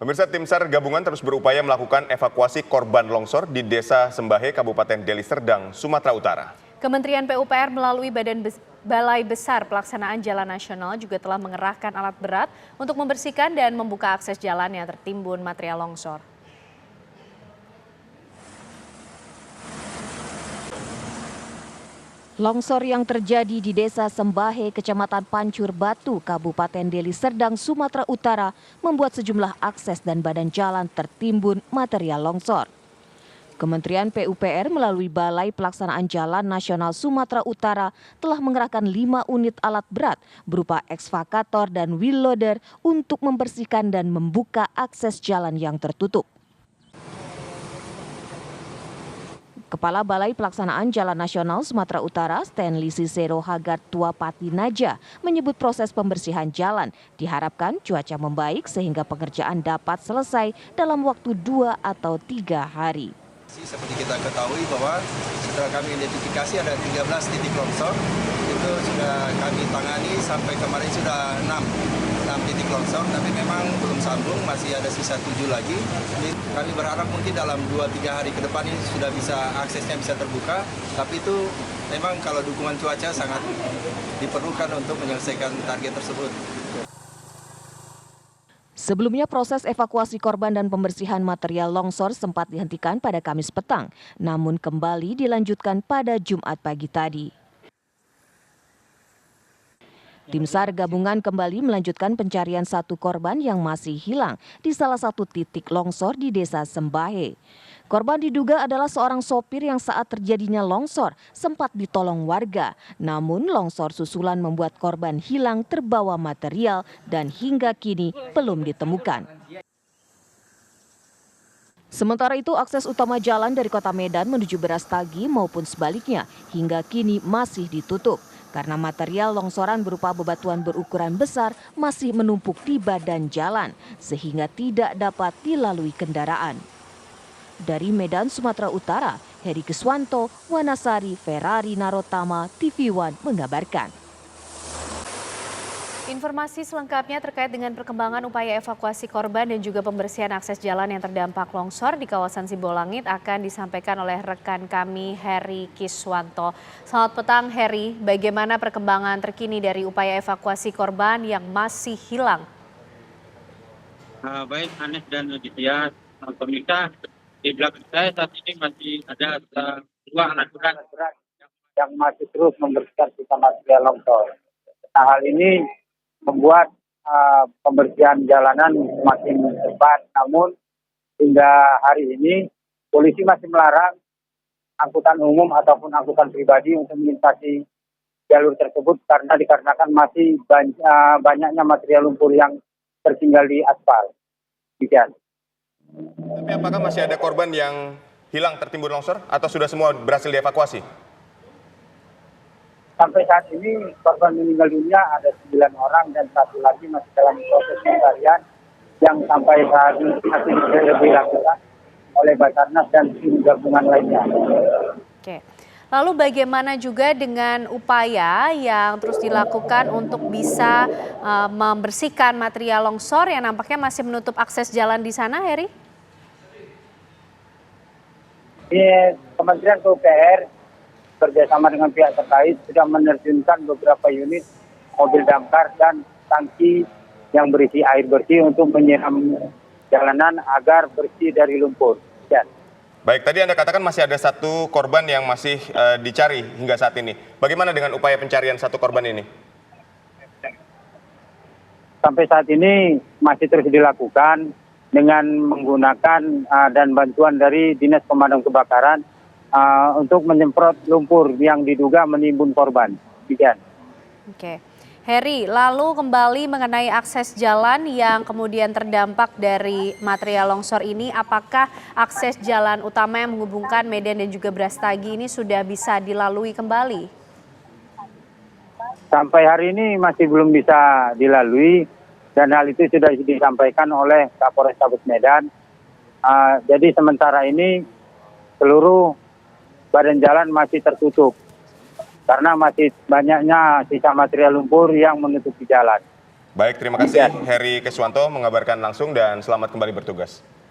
Pemirsa, tim SAR gabungan terus berupaya melakukan evakuasi korban longsor di Desa Sembahe, Kabupaten Deli Serdang, Sumatera Utara. Kementerian PUPR melalui Balai Besar Pelaksanaan Jalan Nasional juga telah mengerahkan alat berat untuk membersihkan dan membuka akses jalan yang tertimbun material longsor. Longsor yang terjadi di Desa Sembahe, Kecamatan Pancur Batu, Kabupaten Deli Serdang, Sumatera Utara membuat sejumlah akses dan badan jalan tertimbun material longsor. Kementerian PUPR melalui Balai Pelaksanaan Jalan Nasional Sumatera Utara telah mengerahkan 5 unit alat berat berupa ekskavator dan wheel loader untuk membersihkan dan membuka akses jalan yang tertutup. Kepala Balai Pelaksanaan Jalan Nasional Sumatera Utara, Stanley Cicero Hagar Tuapati Naja, menyebut proses pembersihan jalan diharapkan cuaca membaik sehingga pengerjaan dapat selesai dalam waktu 2 atau 3 hari. Seperti kita ketahui bahwa setelah kami identifikasi ada 13 titik longsor, itu sudah kami tangani sampai kemarin sudah 6 titik longsor, tapi memang belum sambung, masih ada sisa 7 lagi. Jadi kami berharap mungkin dalam 2-3 hari ke depan ini sudah bisa aksesnya bisa terbuka, tapi itu memang kalau dukungan cuaca sangat diperlukan untuk menyelesaikan target tersebut. Sebelumnya proses evakuasi korban dan pembersihan material longsor sempat dihentikan pada Kamis petang, namun kembali dilanjutkan pada Jumat pagi tadi. Tim SAR gabungan kembali melanjutkan pencarian satu korban yang masih hilang di salah satu titik longsor di Desa Sembahe. Korban diduga adalah seorang sopir yang saat terjadinya longsor sempat ditolong warga. Namun longsor susulan membuat korban hilang terbawa material dan hingga kini belum ditemukan. Sementara itu akses utama jalan dari Kota Medan menuju Brastagi maupun sebaliknya hingga kini masih ditutup. Karena material longsoran berupa bebatuan berukuran besar masih menumpuk di badan jalan sehingga tidak dapat dilalui kendaraan. Dari Medan, Sumatera Utara, Heri Kiswanto, Wanasari, Ferrari Narotama, TV One mengabarkan. Informasi selengkapnya terkait dengan perkembangan upaya evakuasi korban dan juga pembersihan akses jalan yang terdampak longsor di kawasan Sibolangit akan disampaikan oleh rekan kami Heri Kiswanto. Selamat petang Heri, bagaimana perkembangan terkini dari upaya evakuasi korban yang masih hilang? Baik Anes dan Aditya, pemirsa. Di belakang saya saat ini masih ada 2 alat berat yang masih terus membersihkan sisa material longsor. Nah, hal ini membuat pembersihan jalanan semakin cepat. Namun hingga hari ini polisi masih melarang angkutan umum ataupun angkutan pribadi untuk melintasi jalur tersebut karena dikarenakan masih banyaknya material lumpur yang tertinggal di aspal. Demikian. Tapi apakah masih ada korban yang hilang tertimbun longsor atau sudah semua berhasil dievakuasi? Sampai saat ini korban meninggal dunia ada 9 orang dan 1 lagi masih dalam proses pencarian yang sampai saat ini masih dilakukan oleh Basarnas dan tim gabungan lainnya. Oke. Lalu bagaimana juga dengan upaya yang terus dilakukan untuk bisa membersihkan material longsor yang nampaknya masih menutup akses jalan di sana, Heri? Kementerian PUPR bekerjasama dengan pihak terkait sudah menerjunkan beberapa unit mobil damkar dan tangki yang berisi air bersih untuk menyiram jalanan agar bersih dari lumpur. Ya. Baik, tadi Anda katakan masih ada 1 korban yang masih dicari hingga saat ini. Bagaimana dengan upaya pencarian 1 korban ini? Sampai saat ini masih terus dilakukan dengan menggunakan dan bantuan dari Dinas Pemadam Kebakaran untuk menyemprot lumpur yang diduga menimbun korban. Demikian. Oke. Heri, lalu kembali mengenai akses jalan yang kemudian terdampak dari material longsor ini, apakah akses jalan utama yang menghubungkan Medan dan juga Brastagi ini sudah bisa dilalui kembali? Sampai hari ini masih belum bisa dilalui dan hal itu sudah disampaikan oleh Kapolrestabes Medan. Jadi sementara ini seluruh badan jalan masih tertutup karena masih banyaknya sisa material lumpur yang menutupi jalan. Baik, terima kasih Heri Kiswanto mengabarkan langsung dan selamat kembali bertugas.